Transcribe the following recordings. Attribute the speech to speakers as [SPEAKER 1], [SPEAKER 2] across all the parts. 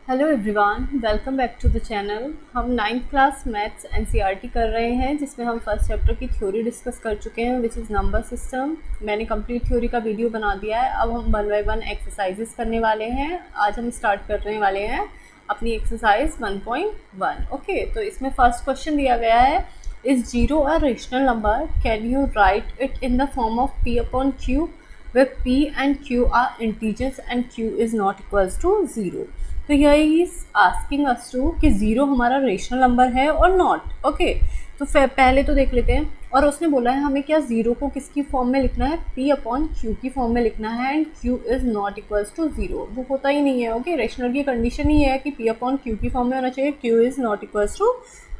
[SPEAKER 1] Hello everyone, welcome back to the channel. हम ninth class maths NCERT कर रहे हैं, जिसमें हम फर्स्ट चैप्टर की थ्योरी डिस्कस कर चुके हैं, विच इज़ नंबर सिस्टम। मैंने कंप्लीट थ्योरी का वीडियो बना दिया है। अब हम 1 बाय 1 एक्सरसाइजेस करने वाले हैं। आज हम स्टार्ट करने वाले हैं अपनी एक्सरसाइज 1.1। ओके, तो इसमें फर्स्ट क्वेश्चन दिया गया है, is zero a rational number, can you right it in the form of p upon q where p and q are integers and q is not equals to 0। तो यही is asking us to कि zero हमारा rational number है और not. Okay, तो पहले तो देख लेते हैं। और उसने बोला है हमें क्या ज़ीरो को किसकी फॉर्म में लिखना है, p अपॉन क्यू की फॉर्म में लिखना है, and q is not equals to 0। वो होता ही नहीं है। ओके, रेशनल की कंडीशन ही है कि p अपॉन क्यू की फॉर्म में होना चाहिए, q is not equals to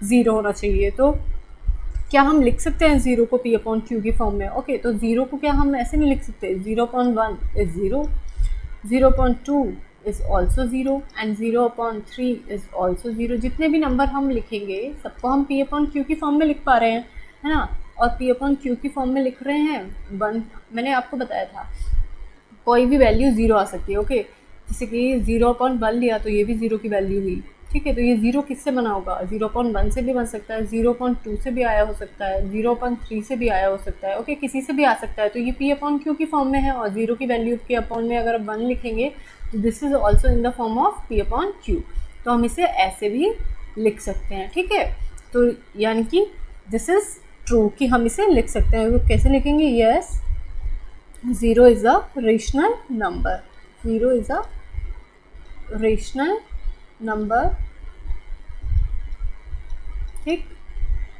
[SPEAKER 1] 0 होना चाहिए। तो क्या हम लिख सकते हैं ज़ीरो को p अपॉन क्यू की फॉर्म में? ओके, तो ज़ीरो को क्या हम ऐसे नहीं लिख सकते, 0.1 is zero, 0.2 is also zero and 0.3 is also zero. जितने भी नंबर हम लिखेंगे सबको हम p अपॉन क्यू की फॉर्म में लिख पा रहे हैं, है ना। और p अपॉन क्यू की फॉर्म में लिख रहे हैं 1। मैंने आपको बताया था कोई भी वैल्यू ज़ीरो आ सकती है। ओके, जैसे कि 0.1 लिया तो ये भी ज़ीरो की वैल्यू हुई। ठीक है, तो ये ज़ीरो किससे बना होगा, 0.1 से भी बन सकता है, 0.2 से भी आया हो सकता है, 0.3 से भी आया हो सकता है। ओके, किसी से भी आ सकता है। तो ये p अपॉन क्यू की फॉर्म में है, और ज़ीरो की वैल्यू के अपॉन में अगर 1 लिखेंगे तो this is also in the form of p upon Q. तो हम इसे ऐसे भी लिख सकते हैं। ठीक है, तो यानी कि दिस इज़ ट्रू कि हम इसे लिख सकते हैं। तो कैसे लिखेंगे, yes, zero is a rational number, zero is a rational number. ठीक,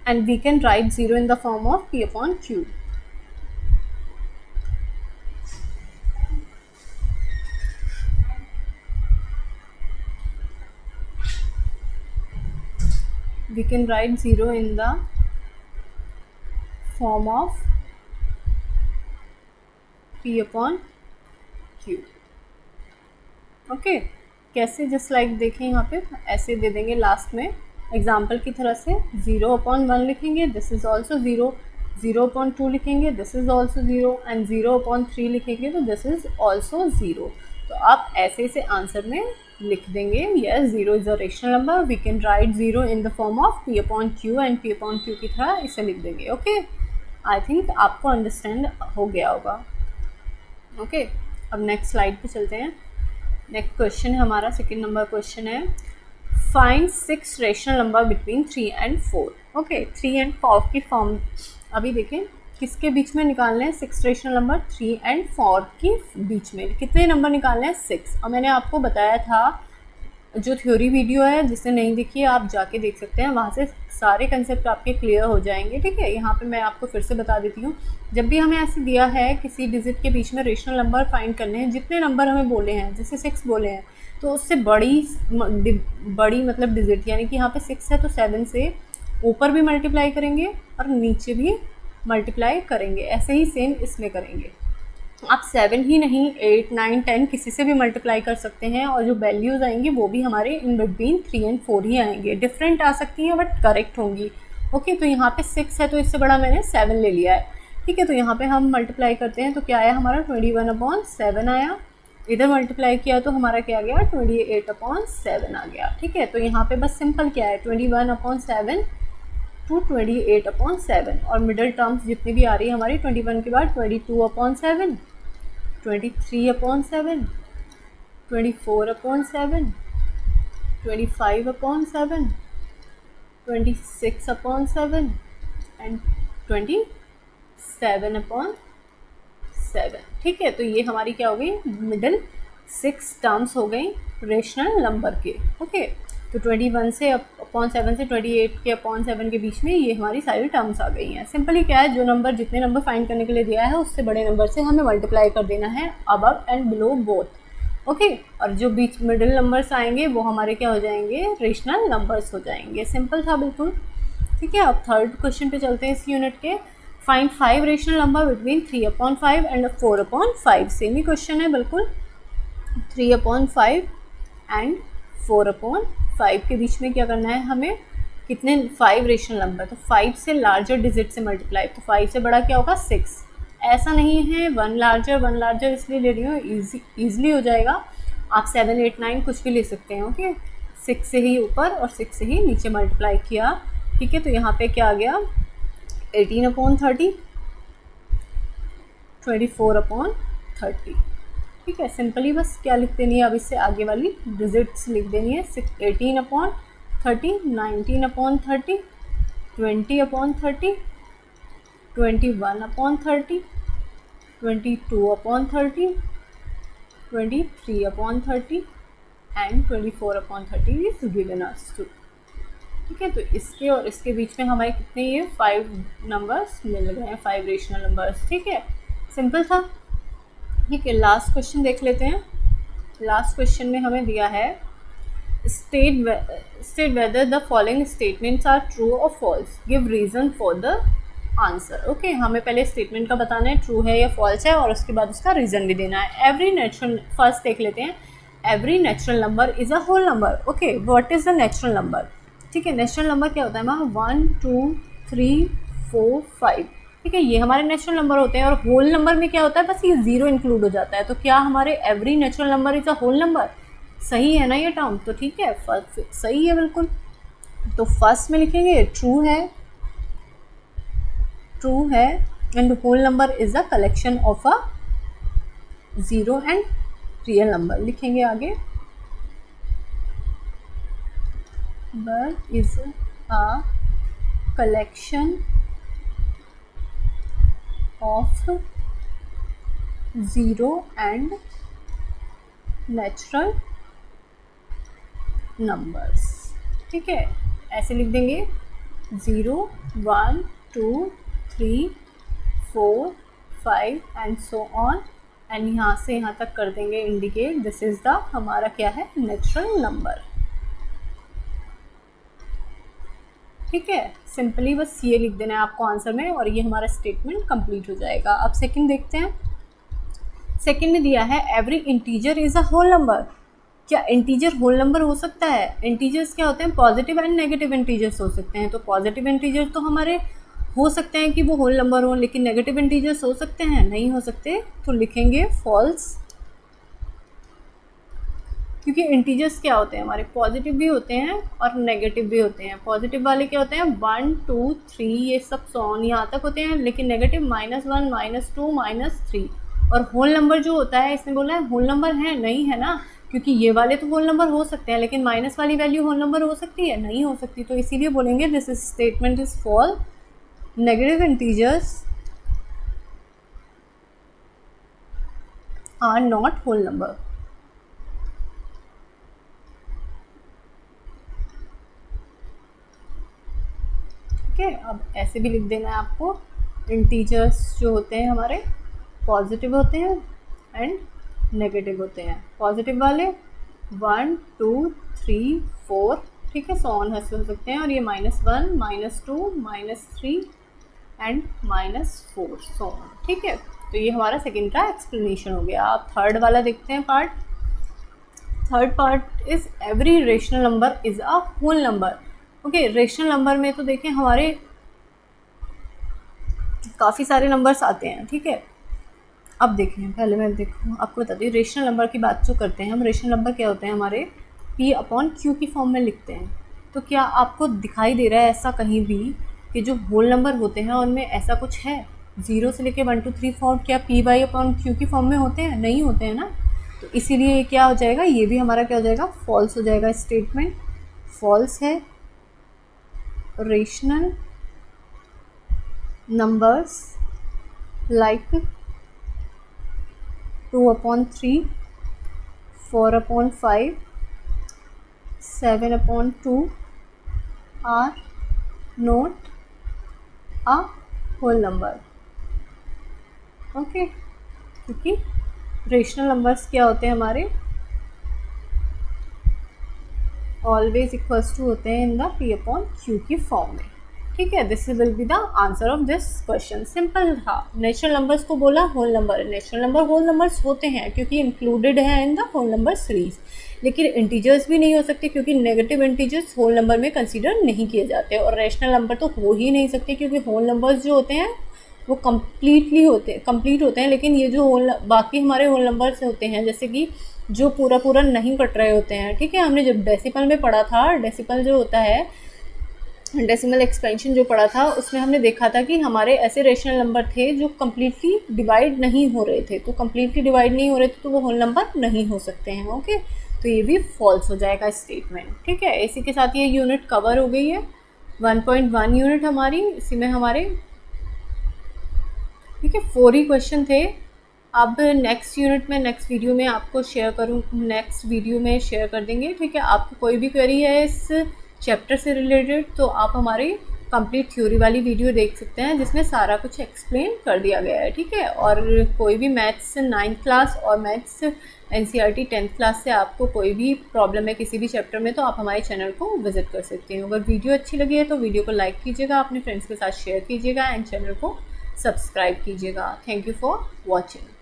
[SPEAKER 1] and we can write 0 in the form of p upon q। We can write 0 in the form of p upon q। Okay, कैसे, just like देखें यहाँ पे ऐसे दे देंगे last में example की तरह से। 0.1 लिखेंगे, दिस इज़ ऑल्सो ज़ीरो, 0.2 लिखेंगे, this is also zero, and 0.3 लिखेंगे तो दिस इज़ ऑल्सो ज़ीरो। तो आप ऐसे इसे आंसर में लिख देंगे, yes, zero is a rational number, we can write zero in the form of p upon q, and p upon q की तरह इसे लिख देंगे। ओके, आई थिंक आपको अंडरस्टैंड हो गया होगा। ओके, अब नेक्स्ट स्लाइड पे चलते हैं। नेक्स्ट क्वेश्चन है हमारा, सेकेंड नंबर क्वेश्चन है, find 6 rational number between 3 and 4। Okay, 3 and 4 की फॉर्म अभी देखें किसके बीच में निकालने हैं, 6 रेशनल नंबर 3 एंड 4 की बीच में कितने नंबर निकालने हैं, 6। और मैंने आपको बताया था, जो थ्योरी वीडियो है जिसने नहीं देखी है आप जाके देख सकते हैं, वहाँ से सारे कंसेप्ट आपके क्लियर हो जाएंगे। ठीक है, यहाँ पे मैं आपको फिर से बता देती हूँ। जब भी हमें ऐसे दिया है किसी डिजिट के बीच में रेशनल नंबर फाइंड करने हैं, जितने नंबर हमें बोले हैं, जैसे 6 बोले हैं, तो उससे बड़ी मतलब डिजिट, यानी कि यहाँ पे 6 है तो 7 से ऊपर भी मल्टीप्लाई करेंगे और नीचे भी मल्टीप्लाई करेंगे। ऐसे ही सेम इसमें करेंगे। आप 7 ही नहीं, 8, 9, 10 किसी से भी मल्टीप्लाई कर सकते हैं, और जो वैल्यूज़ आएंगी वो भी हमारे इन बिटवीन 3 एंड 4 ही आएंगे। डिफरेंट आ सकती हैं बट करेक्ट होंगी। ओके, तो यहाँ पे 6 है तो इससे बड़ा मैंने 7 ले लिया है। ठीक है, तो यहाँ पे हम मल्टीप्लाई करते हैं तो क्या आया हमारा, 21/7 आया। इधर मल्टीप्लाई किया तो हमारा क्या गया, 28/7 आ गया। ठीक है, तो यहाँ पे बस सिंपल क्या है, 21/7 टू 28/7, और मिडल टर्म्स जितनी भी आ रही है हमारी 21 के बाद 22/7, 23/7, 24/7, 25/7, 26/7 एंड 27/7। ठीक है, तो ये हमारी क्या हो गई, मिडल 6 टर्म्स हो गई रेशनल नंबर के। ओके, तो 21 से अपॉन 7 से 28 के अपॉन 7 के बीच में ये हमारी सारी टर्म्स आ गई हैं। सिंपली क्या है, जो नंबर जितने नंबर फाइंड करने के लिए दिया है उससे बड़े नंबर से हमें मल्टीप्लाई कर देना है, above and below both. Okay, और जो बीच मिडिल नंबर्स आएंगे वो हमारे क्या हो जाएंगे, रेशनल नंबर्स हो जाएंगे। सिंपल था बिल्कुल। ठीक है, अब थर्ड क्वेश्चन पे चलते हैं इस यूनिट के। Find 5 rational number between 3/5 and 4/5। Same he question है बिल्कुल। 3/5 एंड 4/5 के बीच में क्या करना है हमें, कितने 5 रेशनल नंबर, तो 5 से लार्जर डिजिट से मल्टीप्लाई, तो 5 से बड़ा क्या होगा, 6। ऐसा नहीं है 1 लार्जर इसलिए ले रही हूँ, ईजिली हो जाएगा। आप 7, 8, 9 कुछ भी ले सकते हैं। ओके, 6 से ही ऊपर और 6 से ही नीचे मल्टीप्लाई किया। ठीक है, तो यहाँ पे क्या आ गया 18/30, 24/30। ठीक है, सिंपली बस क्या लिख देनी है, अब इससे आगे वाली डिजिट्स लिख देनी है। 18/30, 19/30, 20/30, 21/30, 22/30, 23/30 and 24/30 is given as two. ठीक है, तो इसके और इसके बीच में हमारे कितने ये 5 नंबर्स मिल गए हैं, 5 रेशनल नंबर्स। ठीक है, सिंपल था। ठीक है, लास्ट क्वेश्चन देख लेते हैं। लास्ट क्वेश्चन में हमें दिया है state whether the following statements are true or false, give reason for the answer। Okay, हमें पहले स्टेटमेंट का बताना है ट्रू है या फॉल्स है, और उसके बाद उसका रीज़न भी देना है। एवरी नेचुरल, फर्स्ट देख लेते हैं, every natural number is a whole number. Okay, what is the natural number? ठीक है, नेचुरल नंबर क्या होता है वहाँ 1, 2, 3, 4, 5। ठीक है, ये हमारे नेचुरल नंबर होते हैं। और होल नंबर में क्या होता है, बस ये 0 इंक्लूड हो जाता है। तो क्या हमारे every natural number is a whole number? सही है ना ये टर्म? तो ठीक है, फर्स्ट सही है बिल्कुल। तो फर्स्ट में लिखेंगे ट्रू है and whole number is a collection of a 0 and real number. लिखेंगे आगे, number is a collection of 0 and natural numbers. ठीक है, ऐसे लिख देंगे 0, 1, 2, 3, 4, 5 एंड सो ऑन, एंड यहाँ से यहाँ तक कर देंगे इंडिकेट दिस इज़ द हमारा क्या है नेचुरल नंबर। ठीक है, सिंपली बस ये लिख देना है आपको आंसर में, और ये हमारा स्टेटमेंट कंप्लीट हो जाएगा। अब सेकंड देखते हैं। सेकंड में दिया है every integer is a whole number. क्या इंटीजर होल नंबर हो सकता है? इंटीजर्स क्या होते हैं, पॉजिटिव एंड नेगेटिव इंटीजर्स हो सकते हैं। तो पॉजिटिव इंटीजर तो हमारे हो सकते हैं कि वो होल नंबर हो, लेकिन नेगेटिव इंटीजर्स हो सकते हैं? नहीं हो सकते। तो लिखेंगे फॉल्स, क्योंकि इंटीजर्स क्या होते हैं हमारे पॉजिटिव भी होते हैं और नेगेटिव भी होते हैं। पॉजिटिव वाले क्या होते हैं 1, 2, 3 ये सब सॉन यहाँ तक होते हैं, लेकिन नेगेटिव -1, -2, -3। और होल नंबर जो होता है, इसने बोला है होल नंबर है, नहीं है ना, क्योंकि ये वाले तो होल नंबर हो सकते हैं, लेकिन माइनस वाली वैल्यू होल नंबर हो सकती है? नहीं हो सकती। तो इसीलिए बोलेंगे this is statement is false, negative integers are not whole number. ठीक है, अब ऐसे भी लिख देना है आपको, इंटीजर्स जो होते हैं हमारे पॉजिटिव होते हैं एंड नेगेटिव होते हैं। पॉजिटिव वाले 1, 2, 3, 4, ठीक है, सो ऑन हो सकते हैं, और ये -1, -2, -3 एंड -4 सो ऑन। ठीक है, तो ये हमारा सेकंड का एक्सप्लेनेशन हो गया। आप थर्ड वाला देखते हैं part. Third part is every rational number is a whole number. Okay, rational number में तो देखें हमारे काफ़ी सारे नंबर्स आते हैं। ठीक है, अब देखें, पहले मैं देखूँ आपको बताती हूँ रेशनल नंबर की बात जो करते हैं हम। रेशनल नंबर क्या होते हैं हमारे P/Q की फॉर्म में लिखते हैं। तो क्या आपको दिखाई दे रहा है ऐसा कहीं भी कि जो होल नंबर होते हैं उनमें ऐसा कुछ है 0 से लेके 1, 2, 3, 4 क्या P/Q की फॉर्म में होते हैं? नहीं होते हैं ना। तो इसीलिए क्या हो जाएगा, ये भी हमारा क्या हो जाएगा, फॉल्स हो जाएगा। स्टेटमेंट फॉल्स है। Rational numbers like 2/3, 4/5, 7/2 are not a whole number। Okay, क्योंकि रेशनल नंबर्स क्या होते हैं हमारे ऑलवेज इक्वल्स टू होते हैं इन द P/Q की फॉर्म में। ठीक है, this will be the answer of this question. Simple था। नेचुरल नंबर्स को बोला whole number, natural number whole numbers होते हैं क्योंकि इंक्लूडेड है in the whole number series. लेकिन इंटीजर्स भी नहीं हो सकते क्योंकि नेगेटिव इंटीजर्स होल नंबर में कंसीडर नहीं किए जाते, और रैशनल नंबर तो हो ही नहीं सकते क्योंकि होल नंबर्स जो होते हैं वो कंप्लीट होते हैं। लेकिन ये जो बाकी हमारे होल नंबर्स होते हैं जैसे कि जो पूरा पूरा नहीं कट रहे होते हैं, ठीक है। हमने जब डेसिमल में पढ़ा था, डेसिमल जो होता है, डेसिमल एक्सपेंशन जो पढ़ा था, उसमें हमने देखा था कि हमारे ऐसे रेशनल नंबर थे जो कम्प्लीटली डिवाइड नहीं हो रहे थे। तो कम्प्लीटली डिवाइड नहीं हो रहे थे तो वो होल नंबर नहीं हो सकते हैं, ओके। तो ये भी फॉल्स हो जाएगा स्टेटमेंट, ठीक है। इसी के साथ ये यूनिट कवर हो गई है, 1.1 यूनिट हमारी, इसी में हमारे, ठीक है, 4 ही क्वेश्चन थे। अब नेक्स्ट यूनिट में, नेक्स्ट वीडियो में आपको शेयर करूँ, नेक्स्ट वीडियो में शेयर कर देंगे, ठीक है। आपको कोई भी क्वेरी है इस चैप्टर से रिलेटेड तो आप हमारी कंप्लीट थ्योरी वाली वीडियो देख सकते हैं, जिसमें सारा कुछ एक्सप्लेन कर दिया गया है, ठीक है। और कोई भी मैथ्स 9th क्लास और मैथ्स एनसीईआरटी 10th क्लास से आपको कोई भी प्रॉब्लम है किसी भी चैप्टर में, तो आप हमारे चैनल को विजिट कर सकते हैं। अगर वीडियो अच्छी लगी है तो वीडियो को लाइक कीजिएगा, अपने फ्रेंड्स के साथ शेयर कीजिएगा एंड चैनल को सब्सक्राइब कीजिएगा। Thank you for watching.